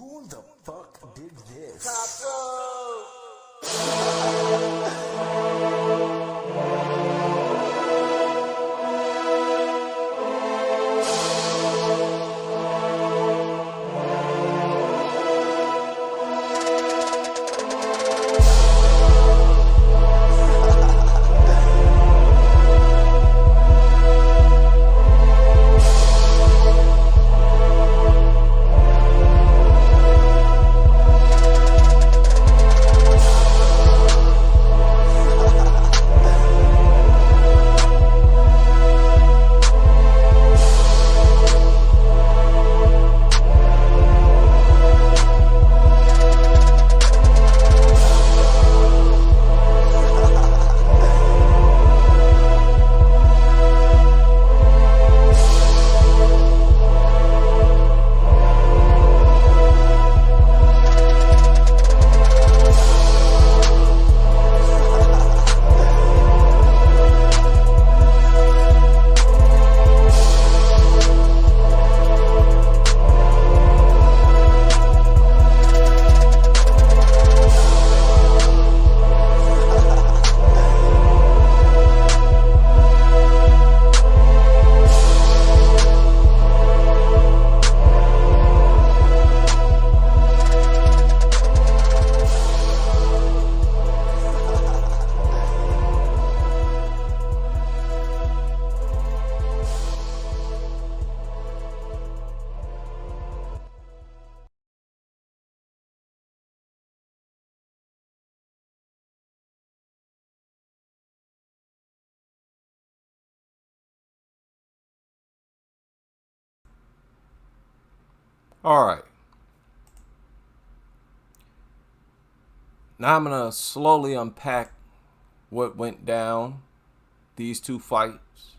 Who the fuck did this? All right. Now I'm going to slowly unpack what went down these two fights.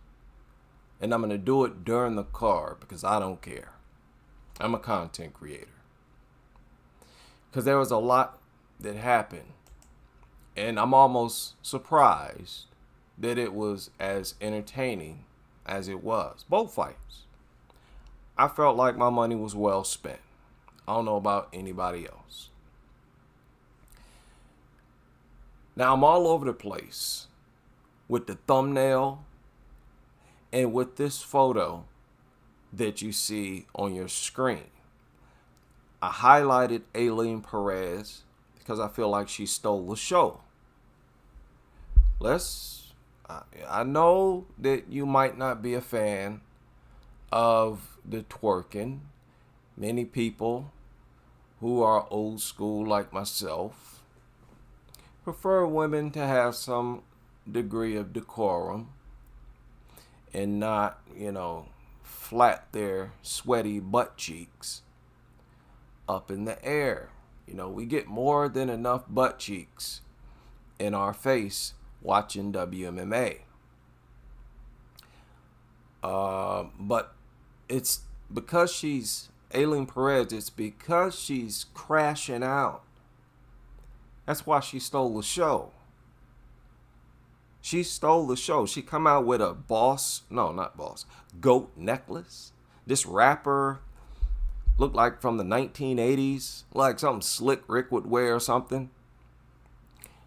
And I'm going to do it during the card because I don't care. I'm a content creator. Because there was a lot that happened. And I'm almost surprised that it was as entertaining as it was. Both fights. I felt like my money was well spent. I don't know about anybody else. Now I'm all over the place with the thumbnail and with this photo that you see on your screen. I highlighted Aileen Perez because I feel like she stole the show. I know that you might not be a fan of the twerking. Many people who are old school like myself prefer women to have some degree of decorum and not, flap their sweaty butt cheeks up in the air. We get more than enough butt cheeks in our face watching WMMA. But it's because she's Aileen Perez, it's because she's crashing out. That's why she stole the show. She stole the show. She come out with a goat necklace. This rapper looked like from the 1980s, like something Slick Rick would wear or something.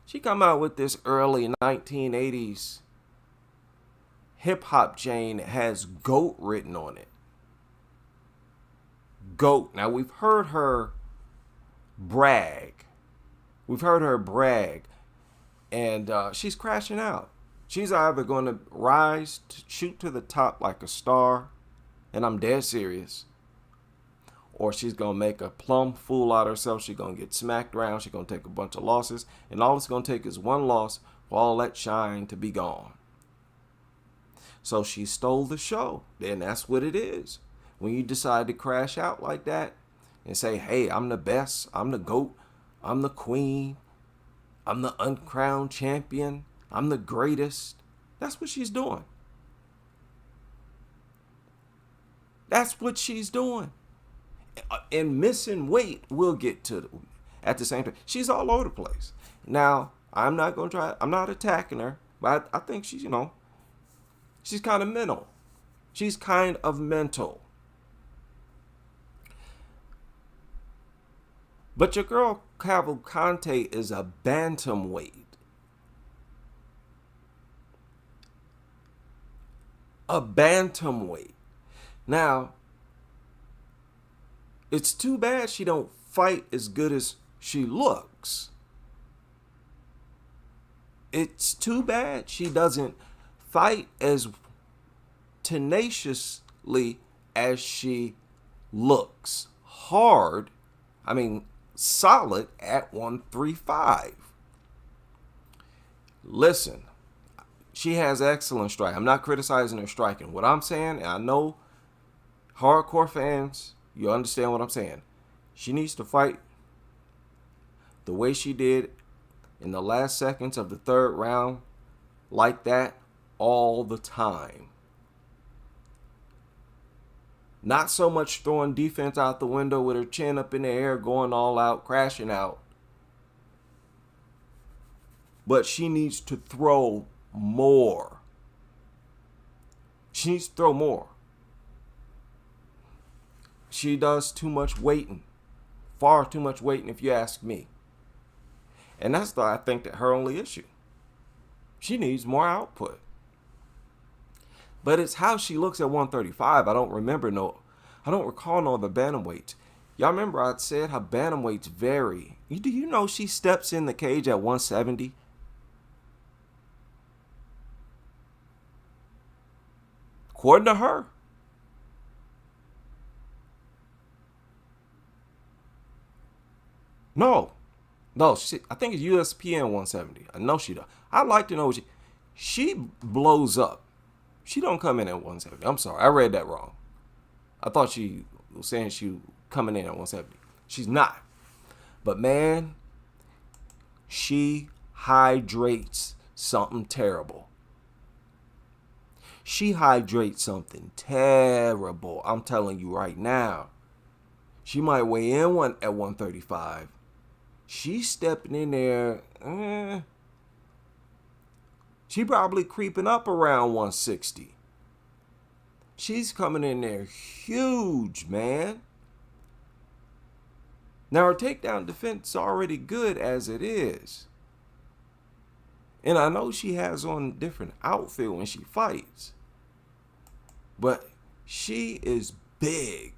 She come out with this early 1980s hip-hop chain that has GOAT written on it. GOAT. Now, we've heard her brag. And she's crashing out. She's either going to shoot to the top like a star, and I'm dead serious, or she's going to make a plumb fool out of herself. She's going to get smacked around. She's going to take a bunch of losses, and all it's going to take is one loss for all that shine to be gone. So she stole the show. And that's what it is. When you decide to crash out like that and say, hey, I'm the best, I'm the GOAT, I'm the queen, I'm the uncrowned champion, I'm the greatest. That's what she's doing. That's what she's doing. And missing weight, we'll get to at the same time. She's all over the place. Now, I'm not attacking her, but I think she's kind of mental. She's kind of mental. But your girl Cavalcante is a bantamweight. A bantamweight. Now, it's too bad she don't fight as good as she looks. It's too bad she doesn't fight as tenaciously as she looks. Hard, solid at 135. Listen, she has excellent strike. I'm not criticizing her striking. What I'm saying, and I know hardcore fans, you understand what I'm saying. She needs to fight the way she did in the last seconds of the third round, like that all the time. Not so much throwing defense out the window with her chin up in the air, going all out, crashing out. But she needs to throw more. She needs to throw more. She does too much waiting. Far too much waiting, if you ask me. And that's, I think, that her only issue. She needs more output. But it's how she looks at 135. I don't recall no other bantamweights. Y'all remember I said how bantamweights vary. Do you know she steps in the cage at 170? According to her. No, I think it's USPN 170. I know she does. I'd like to know she blows up. She don't come in at 170. I'm sorry, I read that wrong. I thought she was saying she was coming in at 170. She's not. But man, she hydrates something terrible. She hydrates something terrible. I'm telling you right now. She might weigh in at 135. She's stepping in there. She probably creeping up around 160. She's coming in there huge, man. Now her takedown defense is already good as it is. And I know she has on a different outfit when she fights. But she is big.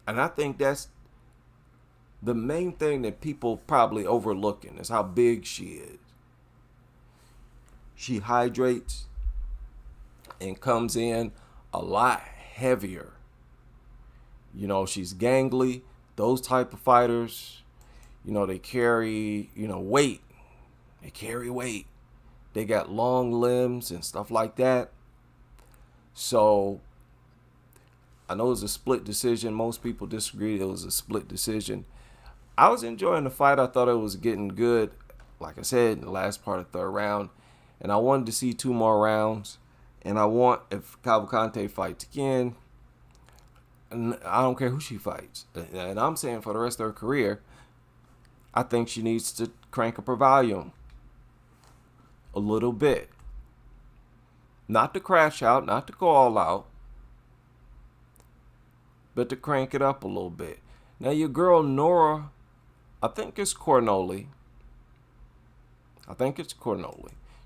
And I think that's the main thing that people probably overlooking is how big she is. She hydrates and comes in a lot heavier. You know, she's gangly. Those type of fighters, you know, they carry, weight. They carry weight. They got long limbs and stuff like that. So I know it was a split decision. Most people disagree it was a split decision. I was enjoying the fight. I thought it was getting good, like I said, in the last part of the third round. And I wanted to see 2 more rounds. And I want, if Cavalcante fights again, and I don't care who she fights. And I'm saying for the rest of her career, I think she needs to crank up her volume a little bit. Not to crash out, not to go all out, but to crank it up a little bit. Now your girl Nora, I think it's Cornoli.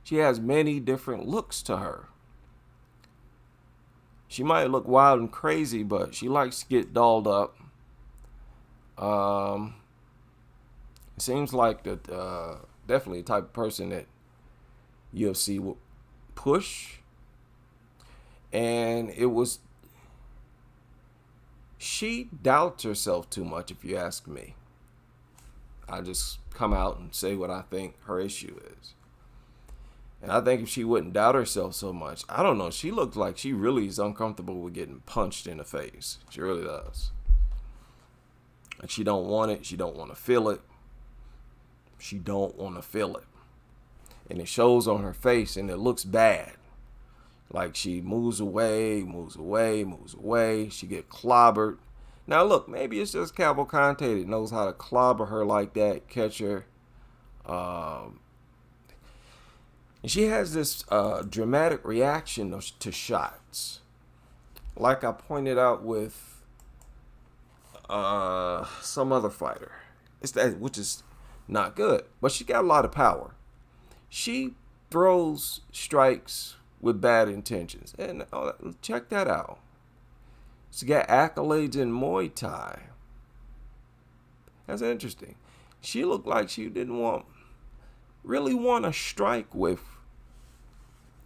She has many different looks to her. She might look wild and crazy, but she likes to get dolled up. It seems like that definitely the type of person that UFC will push. And she doubts herself too much, if you ask me. I just come out and say what I think her issue is. And I think if she wouldn't doubt herself so much, I don't know, she looks like she really is uncomfortable with getting punched in the face. She really does. Like she don't want it. She don't want to feel it. And it shows on her face and it looks bad. Like she moves away. She get clobbered. Now look, maybe it's just Cavalcante that knows how to clobber her like that, catch her. And she has this dramatic reaction to shots. Like I pointed out with some other fighter. It's that, which is not good. But she got a lot of power. She throws strikes with bad intentions. And check that out. She got accolades in Muay Thai. That's interesting. She looked like she didn't really want to strike with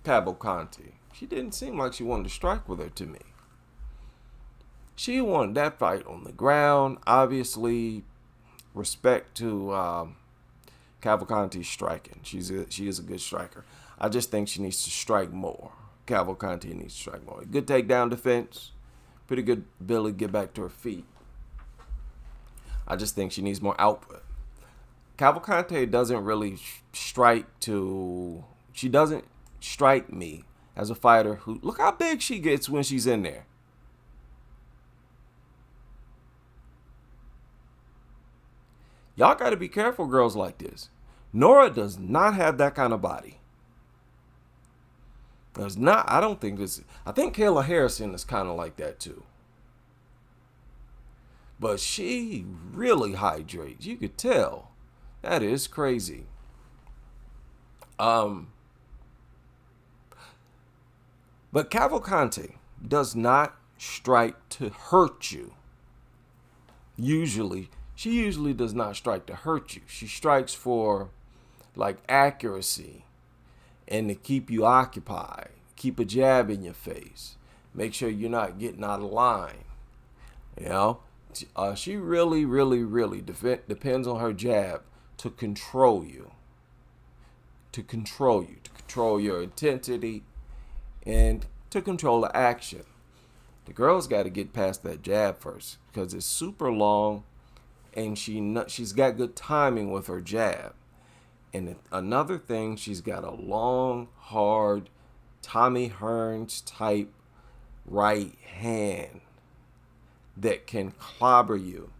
Cavalcanti. She didn't seem like she wanted to strike with her to me. She wanted that fight on the ground. Obviously, respect to Cavalcanti's striking. She is a good striker. I just think she needs to strike more. Cavalcanti needs to strike more. Good takedown defense. Pretty good ability to get back to her feet. I just think she needs more output. Cavalcanti doesn't really she doesn't strike me as a fighter who, look how big she gets when she's in there. Y'all got to be careful, girls like this. Nora does not have that kind of body. I think Kayla Harrison is kind of like that too. But she really hydrates. You could tell. That is crazy. But Cavalcanti does not strike to hurt you. She usually does not strike to hurt you. She strikes for like accuracy and to keep you occupied. Keep a jab in your face. Make sure you're not getting out of line. You know? She really, really, really depends on her jab to control you. To control your intensity, and to control the action. The girl's got to get past that jab first because it's super long, and she's got good timing with her jab. And another thing, she's got a long, hard, Tommy Hearns type right hand that can clobber you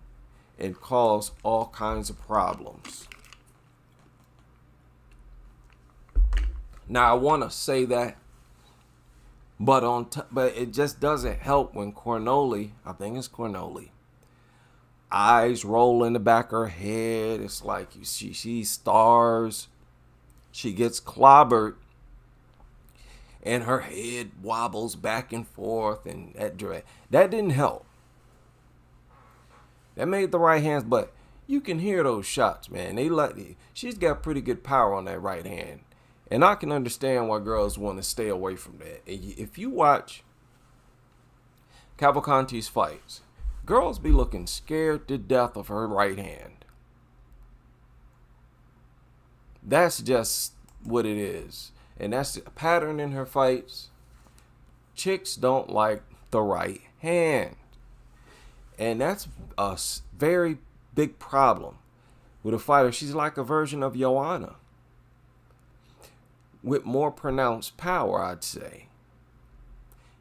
and cause all kinds of problems. Now I want to say that, but it just doesn't help when Cornoli, I think it's Cornoli, eyes roll in the back of her head. It's like she sees stars. She gets clobbered, and her head wobbles back and forth, and that didn't help. That made the right hands, but you can hear those shots, man. She's got pretty good power on that right hand. And I can understand why girls want to stay away from that. If you watch Cavalcanti's fights, girls be looking scared to death of her right hand. That's just what it is. And that's a pattern in her fights. Chicks don't like the right hand. And that's a very big problem with a fighter. She's like a version of Joanna, with more pronounced power, I'd say.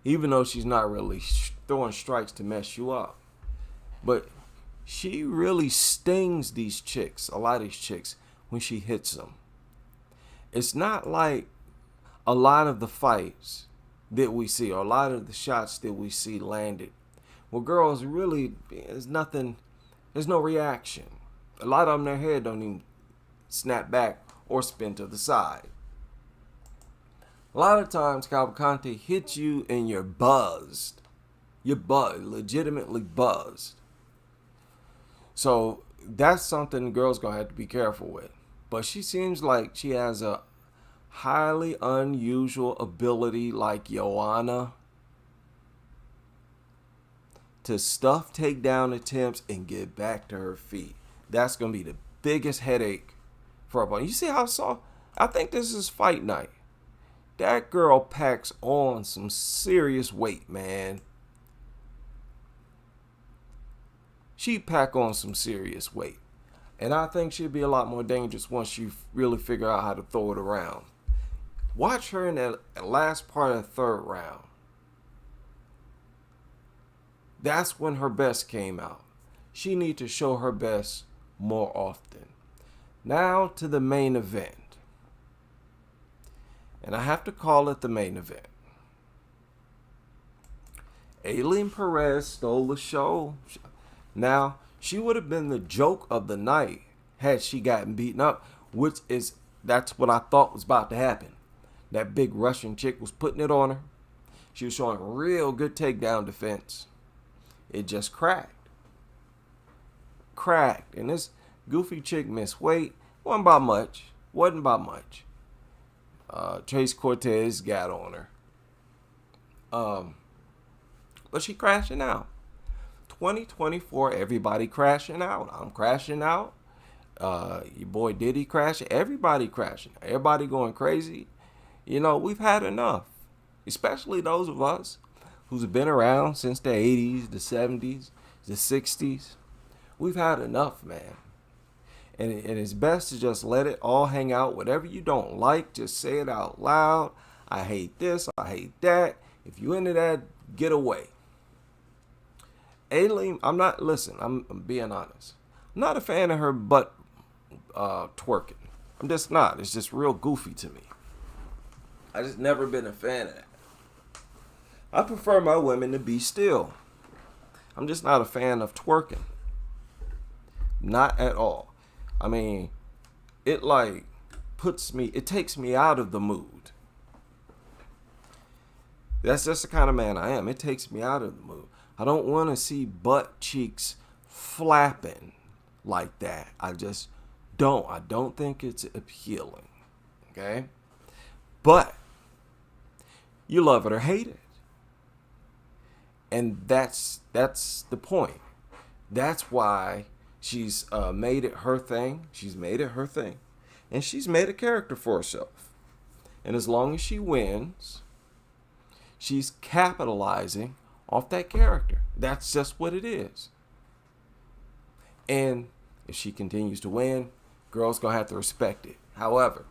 Even though she's not really throwing strikes to mess you up. But she really stings these chicks, a lot of these chicks, when she hits them. It's not like a lot of the fights that we see, or a lot of the shots that we see landed, well, girls really, there's no reaction. A lot of them, their head don't even snap back or spin to the side. A lot of times, Cavalcanti hits you and you're buzzed. You're legitimately buzzed. So that's something girls gonna have to be careful with. But she seems like she has a highly unusual ability, like Joanna, to stuff takedown attempts and get back to her feet. That's going to be the biggest headache for her opponent. You see how soft? I think this is fight night. That girl packs on some serious weight, man. She pack on some serious weight. And I think she'll be a lot more dangerous once you really figure out how to throw it around. Watch her in that last part of the third round. That's when her best came out. She needs to show her best more often. Now to the main event. And I have to call it the main event. Aileen Perez stole the show. Now, She would have been the joke of the night had she gotten beaten up, that's what I thought was about to happen. That big Russian chick was putting it on her. She was showing real good takedown defense. It just cracked. And this goofy chick missed weight. Wasn't by much. Trace Cortez got on her. But she crashing out. 2024, everybody crashing out. I'm crashing out. Your boy Diddy crashing. Everybody crashing. Everybody going crazy. You know, we've had enough. Especially those of us who's been around since the 80s, the 70s, the 60s. We've had enough, man. And it's best to just let it all hang out. Whatever you don't like, just say it out loud. I hate this. I hate that. If you into that, get away. Aileen, I'm being honest. I'm not a fan of her butt twerking. I'm just not. It's just real goofy to me. I just never been a fan of that. I prefer my women to be still. I'm just not a fan of twerking. Not at all. I mean, it takes me out of the mood. That's just the kind of man I am. It takes me out of the mood. I don't want to see butt cheeks flapping like that. I just don't. I don't think it's appealing. Okay? But you love it or hate it. And that's the point. That's why she's made it her thing. She's made it her thing. And she's made a character for herself. And as long as she wins, she's capitalizing off that character. That's just what it is. And if she continues to win, girls gonna have to respect it. However,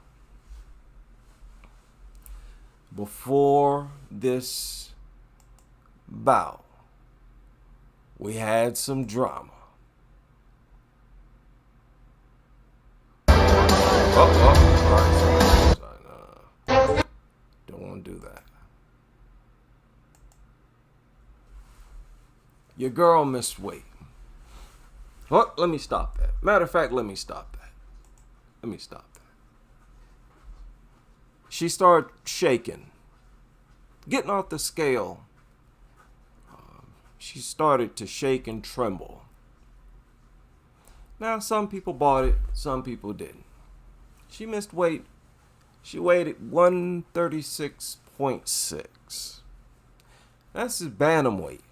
before this bout, we had some drama. Sorry. Don't want to do that. Your girl missed weight. Well, let me stop that. Matter of fact, let me stop that. She started shaking. Getting off the scale. She started to shake and tremble. Now, some people bought it, some people didn't. She missed weight. She weighed at 136.6. That's his bantamweight.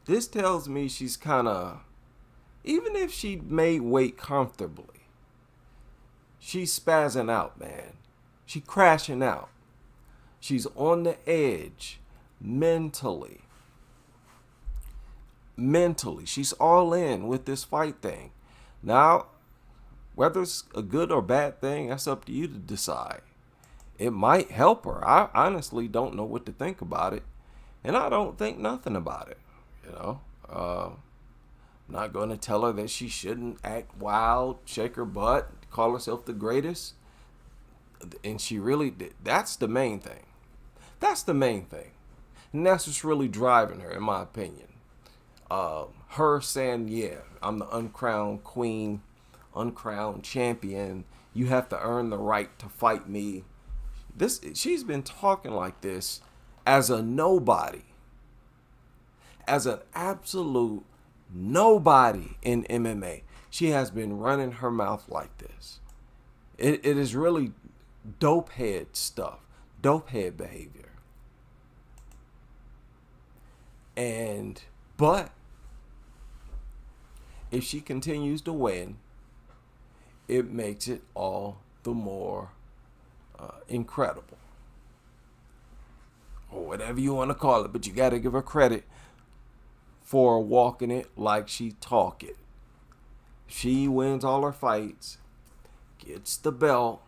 This tells me she's kind of, even if she made weight comfortably, she's spazzing out, man. She's crashing out. She's on the edge mentally. She's all in with this fight thing. Now, whether it's a good or bad thing, that's up to you to decide. It might help her. I honestly don't know what to think about it. And I don't think nothing about it. You know, I'm not going to tell her that she shouldn't act wild, shake her butt, call herself the greatest. And she really did. That's the main thing. And that's what's really driving her, in my opinion. Her saying, yeah, I'm the uncrowned queen, uncrowned champion. You have to earn the right to fight me. She's been talking like this as a nobody. As an absolute nobody in MMA. She has been running her mouth like this. It is really dope head stuff. Dope head behavior. But if she continues to win, it makes it all the more incredible. Or whatever you want to call it. But you got to give her credit for walking it like she talk it. She wins all her fights, gets the belt,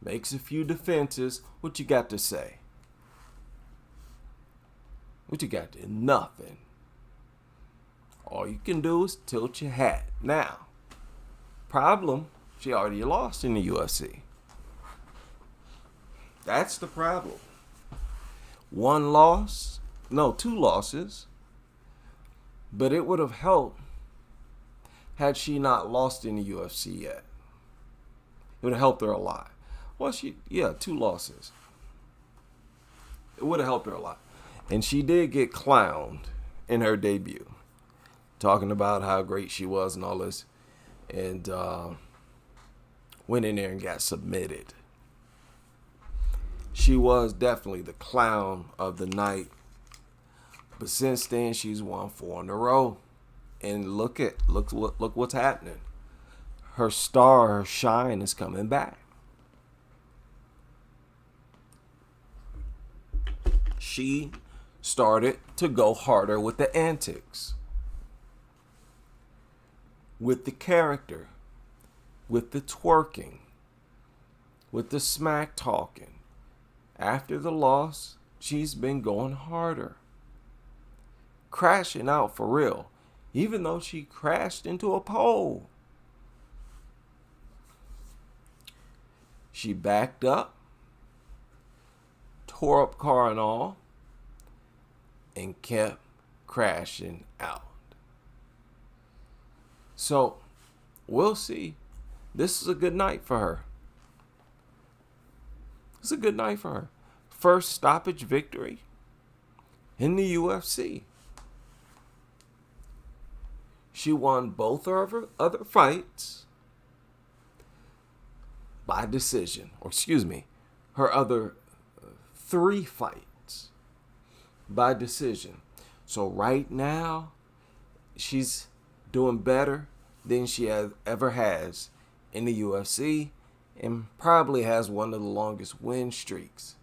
makes a few defenses. What you got to say? What you got to? Nothing. All you can do is tilt your hat. Now, problem, she already lost in the UFC. That's the problem. Two losses. But it would have helped had she not lost in the UFC yet. It would have helped her a lot. Well, 2 losses. It would have helped her a lot. And she did get clowned in her debut, talking about how great she was and all this. And went in there and got submitted. She was definitely the clown of the night. But since then, she's won 4 in a row. And look what's happening. Her star, her shine is coming back. She started to go harder with the antics, with the character, with the twerking, with the smack talking. After the loss, she's been going harder. Crashing out for real, even though she crashed into a pole. She backed up, tore up car and all, and kept crashing out. So, we'll see. This is a good night for her. It's a good night for her. First stoppage victory in the UFC. She won both of her other fights by decision. Or excuse me, her other 3 fights by decision. So right now, she's doing better than she ever has in the UFC, and probably has one of the longest win streaks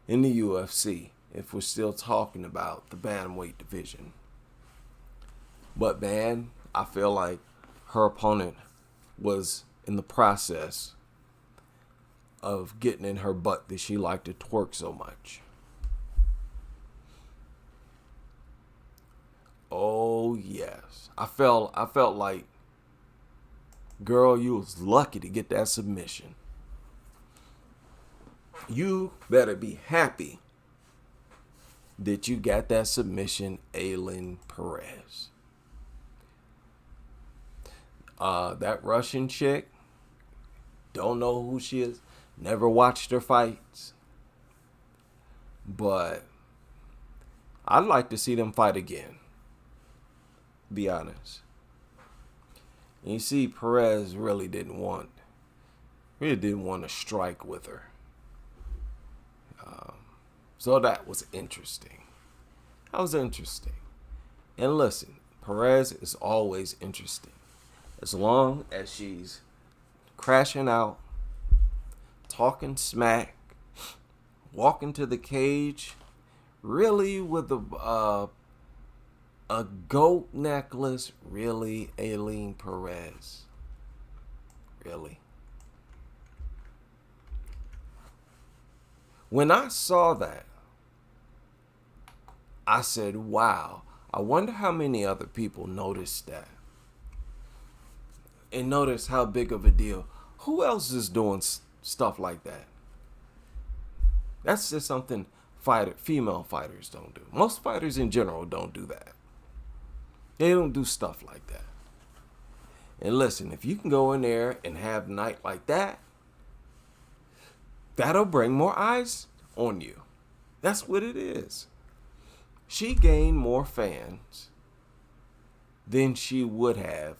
in the UFC if we're still talking about the bantamweight division. But man, I feel like her opponent was in the process of getting in her butt that she liked to twerk so much. Oh yes, I felt like, girl, you was lucky to get that submission. You better be happy that you got that submission, Aylin Perez. That Russian chick, don't know who she is, never watched her fights, but I'd like to see them fight again, be honest. And you see, Perez really didn't want to strike with her. So that was interesting. And listen, Perez is always interesting. As long as she's crashing out, talking smack, walking to the cage, really with a goat necklace, really, Aylin Perez. Really. When I saw that, I said, wow, I wonder how many other people noticed that. And notice how big of a deal. Who else is doing stuff like that? That's just something female fighters don't do. Most fighters in general don't do that. They don't do stuff like that. And listen, if you can go in there and have a night like that, that'll bring more eyes on you. That's what it is. She gained more fans than she would have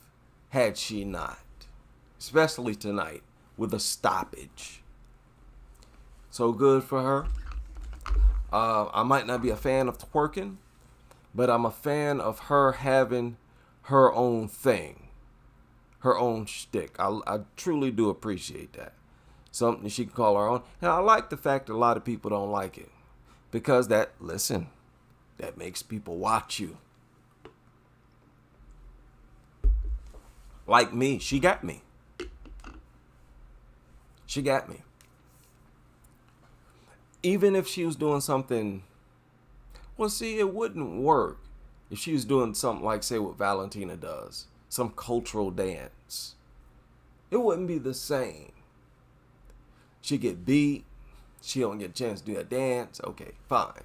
had she not. Especially tonight with a stoppage. So good for her. I might not be a fan of twerking, but I'm a fan of her having her own thing, her own shtick. I truly do appreciate that. Something she can call her own. And I like the fact that a lot of people don't like it. Because that makes people watch you. Like me, she got me. Even if she was doing something, well, see, it wouldn't work if she was doing something like, say, what Valentina does, some cultural dance. It wouldn't be the same. She get beat, she don't get a chance to do a dance, okay, fine.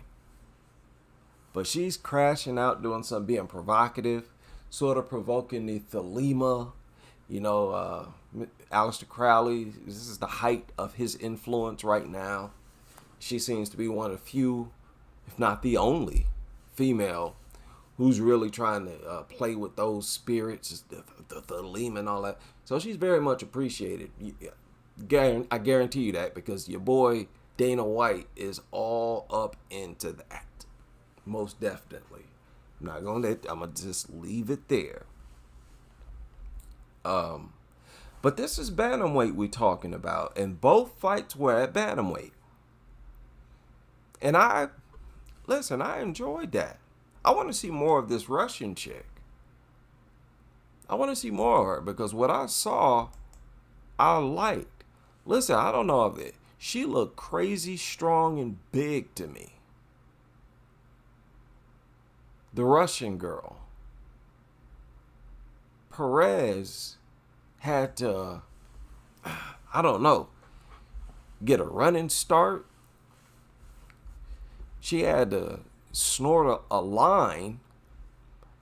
But she's crashing out, doing something, being provocative, sort of provoking the Thelema. Aleister Crowley, this is the height of his influence right now. She seems to be one of the few, if not the only, female who's really trying to play with those spirits, the Thelema and all that. So she's very much appreciated. I guarantee you that, because your boy Dana White is all up into that. Most definitely. I'm gonna just leave it there. But this is bantamweight we're talking about, and both fights were at bantamweight. And I enjoyed that. I want to see more of this Russian chick. I want to see more of her, because what I saw, I liked. Listen, I don't know of it. She looked crazy strong and big to me. The Russian girl. Perez had to, I don't know, get a running start. She had to snort a line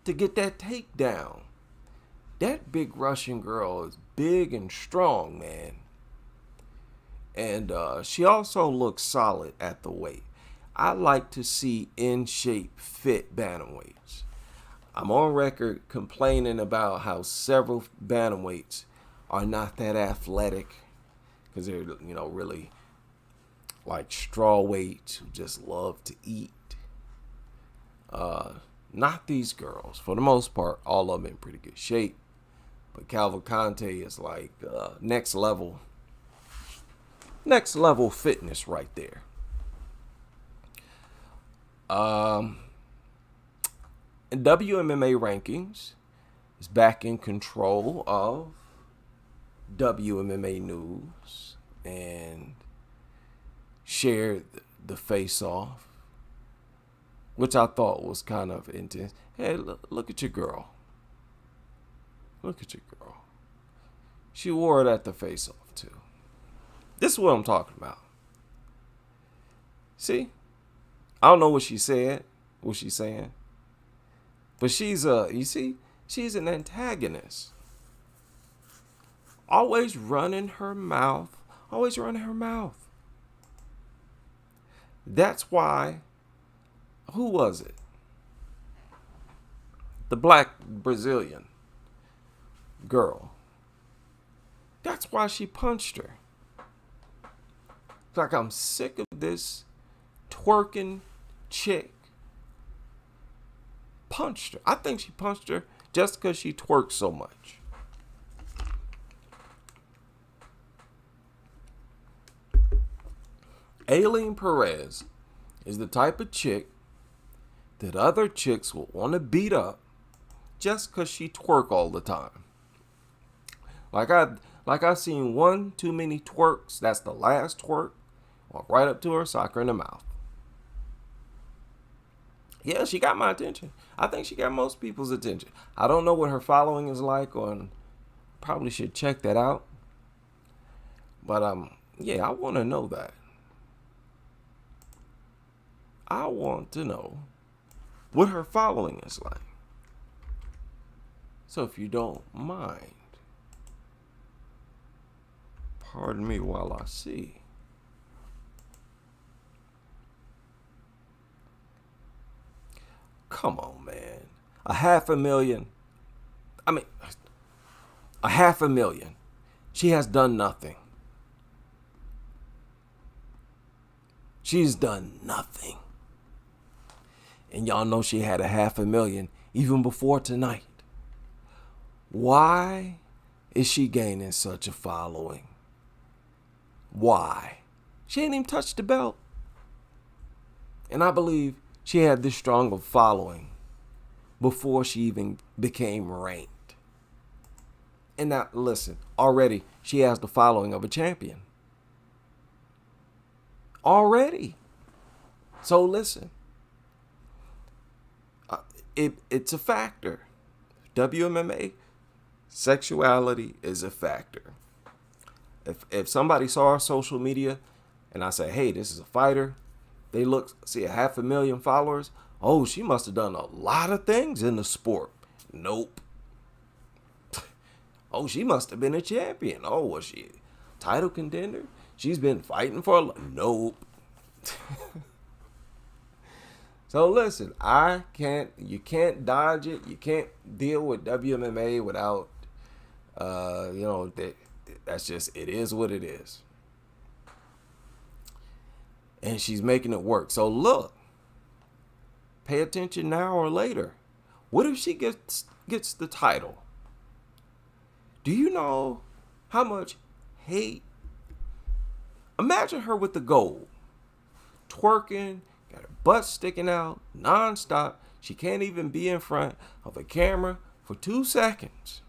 to get that takedown. That big Russian girl is big and strong, man. And she also looks solid at the weight. I like to see in shape, fit bantamweights. I'm on record complaining about how several bantamweights are not that athletic, because they're, really like straw weights who just love to eat. Not these girls. For the most part, all of them in pretty good shape. But Cavalcante is like next level fitness right there. And WMMA Rankings is back in control of WMMA News and shared the face-off, which I thought was kind of intense. Hey, look at your girl. Look at your girl. She wore it at the face-off too. This is what I'm talking about. See? I don't know what she's saying. But she's she's an antagonist. Always running her mouth. That's why, who was it? The black Brazilian girl. That's why she punched her. It's like, I'm sick of this twerking chick. Punched her. I think she punched her just because she twerked so much. Aileen Perez is the type of chick that other chicks will want to beat up just because she twerk all the time. Like I seen one too many twerks. That's the last twerk. Walk right up to her, sock her in the mouth. Yeah, she got my attention. I think she got most people's attention. I don't know what her following is like, or probably should check that out. But yeah, I want to know that. I want to know what her following is like. So if you don't mind, pardon me while I see. Come on, man. 500,000. I mean, 500,000. She has done nothing. She's done nothing. And y'all know she had 500,000 even before tonight. Why is she gaining such a following? Why? She ain't even touched the belt. And I believe she had this strong of following before she even became ranked. And now, listen, already she has the following of a champion. Already. So listen. It's a factor. WMMA, sexuality is a factor. If somebody saw our social media and I say, hey, this is a fighter, they see 500,000 followers, Oh, she must have done a lot of things in the sport. Nope. Oh, she must have been a champion. Oh, was she a title contender? She's been fighting for a... Nope. So listen, you can't dodge it. You can't deal with WMMA without, that's just, it is what it is. And she's making it work. So look, pay attention now or later. What if she gets the title? Do you know how much hate? Imagine her with the gold, twerking, got her butt sticking out nonstop. She can't even be in front of a camera for 2 seconds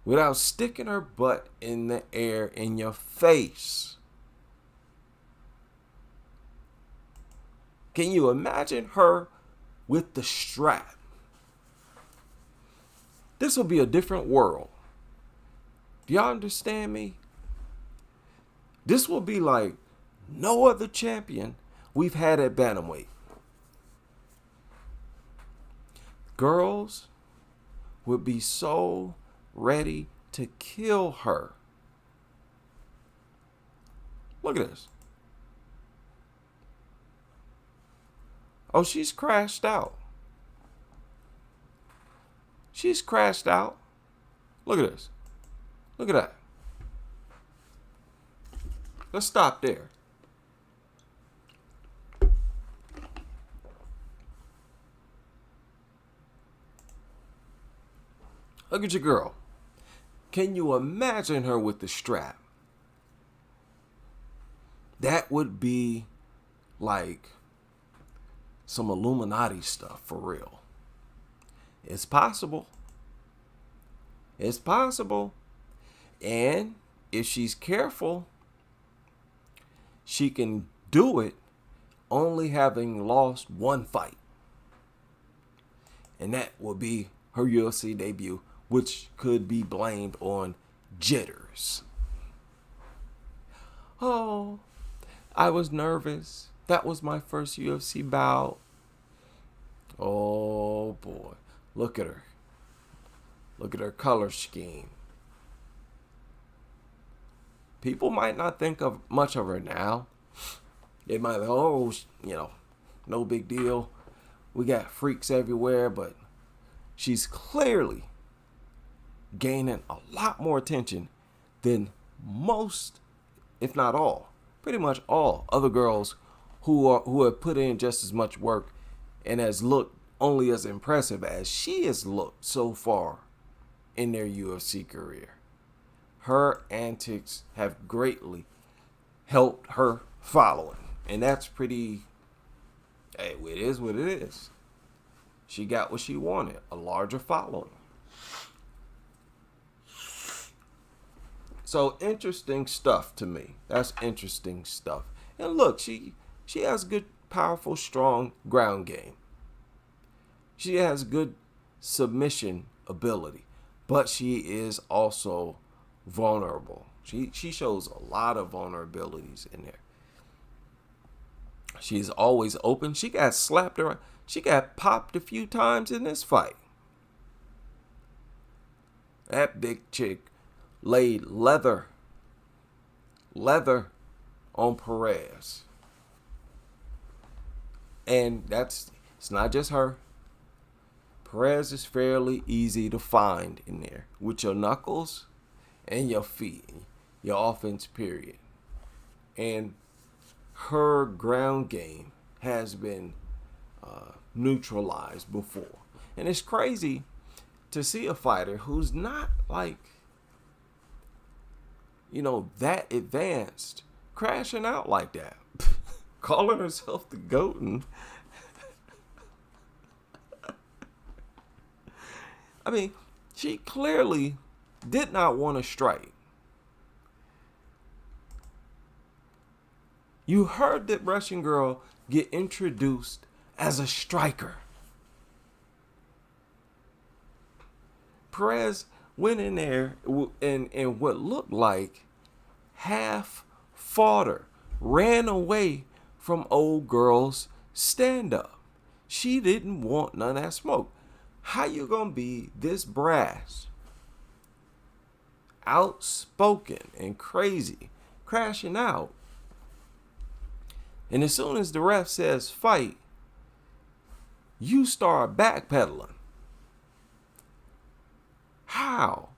without sticking her butt in the air in your face. Can you imagine her with the strap? This will be a different world. Do y'all understand me? This will be like no other champion we've had at bantamweight. Girls would be so ready to kill her. Look at this. Oh, she's crashed out. She's crashed out. Look at this. Look at that. Let's stop there. Look at your girl. Can you imagine her with the strap? That would be like some Illuminati stuff for real. It's possible. It's possible. And if she's careful, she can do it only having lost one fight. And that will be her UFC debut, which could be blamed on jitters. Oh, I was nervous. That was my first UFC bout. Oh boy, look at her. Look at her color scheme. People might not think of much of her now. They might be, oh, no big deal. We got freaks everywhere, but she's clearly gaining a lot more attention than most, if not all, pretty much all other girls who have put in just as much work and has looked only as impressive as she has looked so far in their UFC career. Her antics have greatly helped her following, and that's pretty, hey, it is what it is. She got what she wanted, a larger following. So interesting stuff to me. That's interesting stuff. And look, she has good, powerful, strong ground game. She has good submission ability, but she is also vulnerable. She shows a lot of vulnerabilities in there. She's always open. She got slapped around. She got popped a few times in this fight. That big chick laid leather on Perez. And it's not just her. Perez is fairly easy to find in there with your knuckles and your feet, your offense period. And her ground game has been neutralized before. And it's crazy to see a fighter who's not like, that advanced crashing out like that. Calling herself the GOAT. I mean, she clearly did not want to strike. You heard that Russian girl get introduced as a striker. Perez went in there and what looked like half fought her, ran away from old girl's stand up. She didn't want none of that smoke. How you gonna be this brash, outspoken and crazy, crashing out, and as soon as the ref says fight, you start backpedaling? How?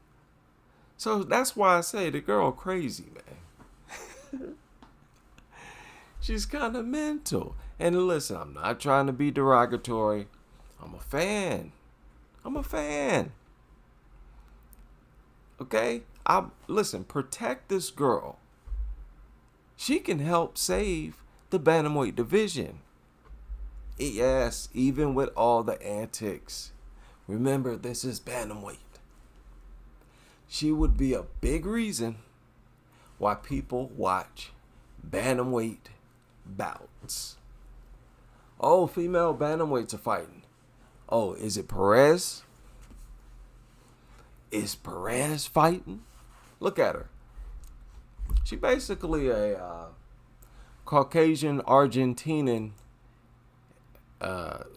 So that's why I say the girl crazy, man. She's kind of mental. And listen, I'm not trying to be derogatory. I'm a fan. Okay? Listen, protect this girl. She can help save the bantamweight division. Yes, even with all the antics. Remember, this is bantamweight. She would be a big reason why people watch bantamweight bouts. Oh, female bantamweights are fighting. Oh, is it Perez? Is Perez fighting? Look at her. She basically a Caucasian Argentinian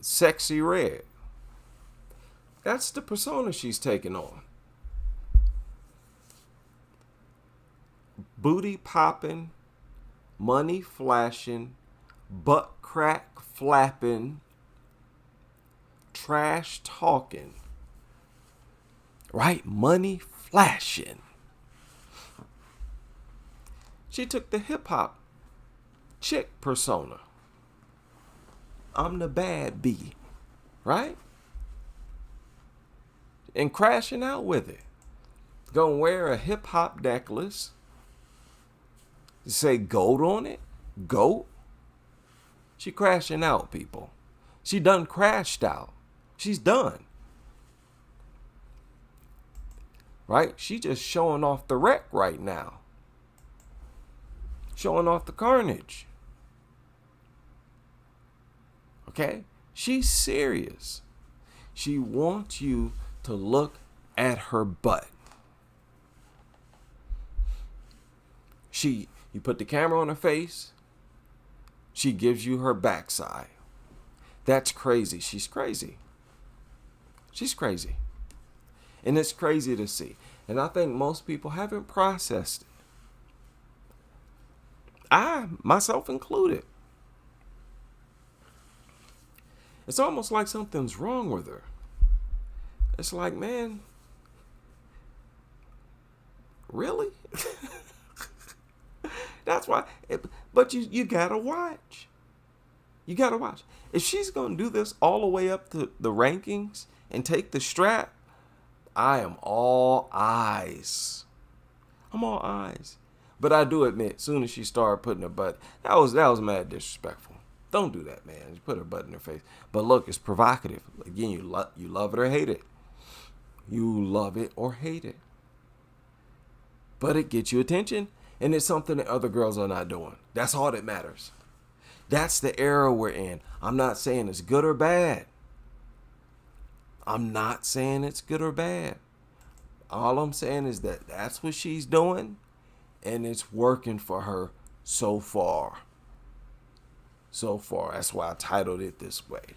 sexy red. That's the persona she's taking on. Booty popping, money flashing, butt crack flapping, trash talking. Right? Money flashing. She took the hip hop chick persona. I'm the bad bee. Right? And crashing out with it. Gonna wear a hip hop necklace. Say goat on it. Goat. She crashing out, people. She done crashed out. She's done. Right? She just showing off the wreck right now. Showing off the carnage. Okay? She's serious. She wants you to look at her butt. You put the camera on her face. She gives you her backside. That's crazy. She's crazy. She's crazy. And it's crazy to see. And I think most people haven't processed it. I, myself included. It's almost like something's wrong with her. It's like, man, really? That's why. But you gotta watch. You gotta watch. If she's gonna do this all the way up to the rankings and take the strap, I am all eyes. I'm all eyes. But I do admit, soon as she started putting her butt, that was mad disrespectful. Don't do that, man. Just put her butt in her face. But look, it's provocative. Again, you love it or hate it. You love it or hate it. But it gets you attention. And it's something that other girls are not doing. That's all that matters. That's the era we're in. I'm not saying it's good or bad. I'm not saying it's good or bad. All I'm saying is that that's what she's doing. And it's working for her so far. So far. That's why I titled it this way.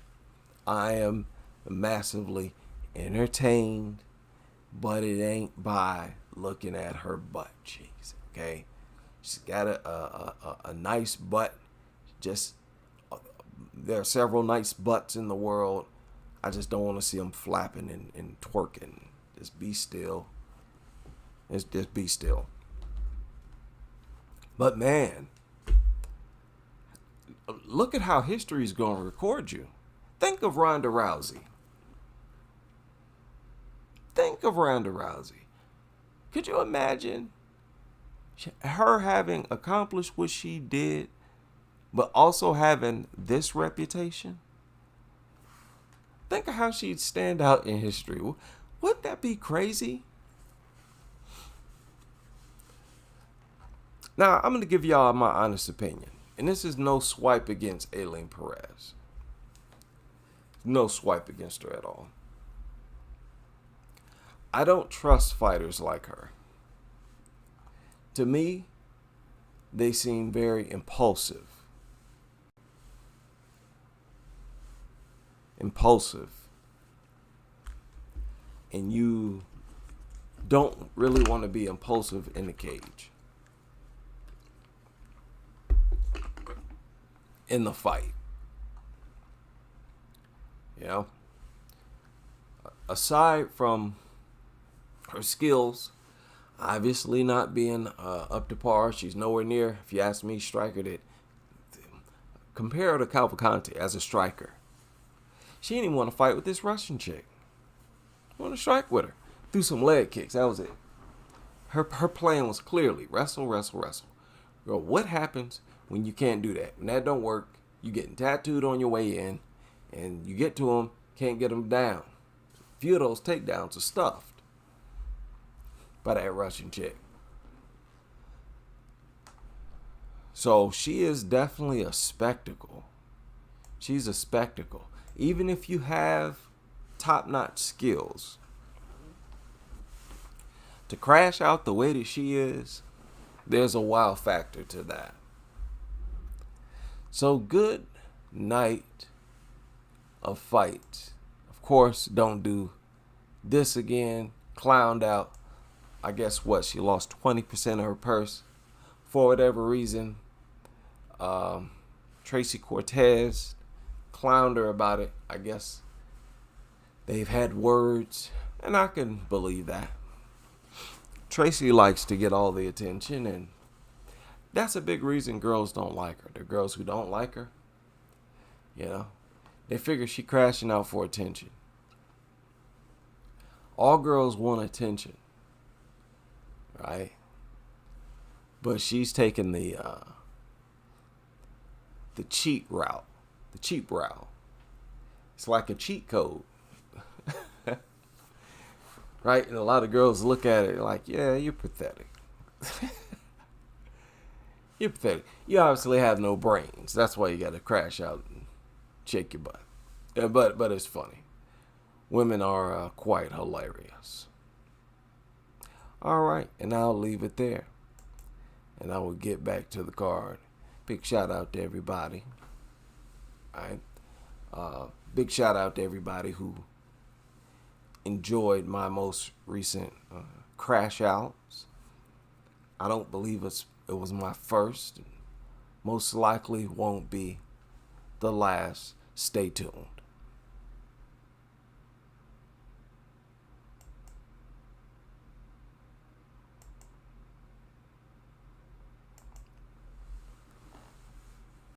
I am massively entertained. But it ain't by looking at her butt cheeks. Okay, she's got a nice butt. Just there are several nice butts in the world. I just don't want to see them flapping and twerking. Just be still. Just be still. But man, look at how history is going to record you. Think of Ronda Rousey. Think of Ronda Rousey. Could you imagine her having accomplished what she did, but also having this reputation? Think of how she'd stand out in history. Wouldn't that be crazy? Now, I'm going to give y'all my honest opinion. And this is no swipe against Aileen Perez. No swipe against her at all. I don't trust fighters like her. To me, they seem very impulsive. impulsive and you don't really want to be impulsive in the cage, in the fight, you know, aside from her skills obviously not being up to par, she's nowhere near, if you ask me, striker that compare her to Cavalcante as a striker. She didn't even want to fight with this Russian chick. Want to strike with her. Threw some leg kicks. That was it. Her plan was clearly wrestle, wrestle, wrestle. Girl, what happens when you can't do that? When that don't work, you getting tattooed on your way in, and you get to them, can't get them down. A few of those takedowns are stuffed by that Russian chick. So she is definitely a spectacle. She's a spectacle. Even if you have top-notch skills, to crash out the way that she is, there's a wow factor to that. So good night of fight. Of course, don't do this again. Clowned out. I guess what? She lost 20% of her purse for whatever reason. Tracy Cortez clowned her about it. I guess they've had words, and I can believe that. Tracy likes to get all the attention, and that's a big reason girls don't like her. The girls who don't like her, you know, they figure she crashing out for attention. All girls want attention, right? But she's taking the cheat route, the cheap route. It's like a cheat code. Right? And a lot of girls look at it like, yeah, you're pathetic. You're pathetic. You obviously have no brains. That's why you got to crash out and shake your butt. Yeah, but it's funny. Women are quite hilarious. All right, and I'll leave it there. And I will get back to the card. Big shout out to everybody. All right. Big shout out to everybody who enjoyed my most recent crash outs. I don't believe it was my first. Most likely won't be the last. Stay tuned.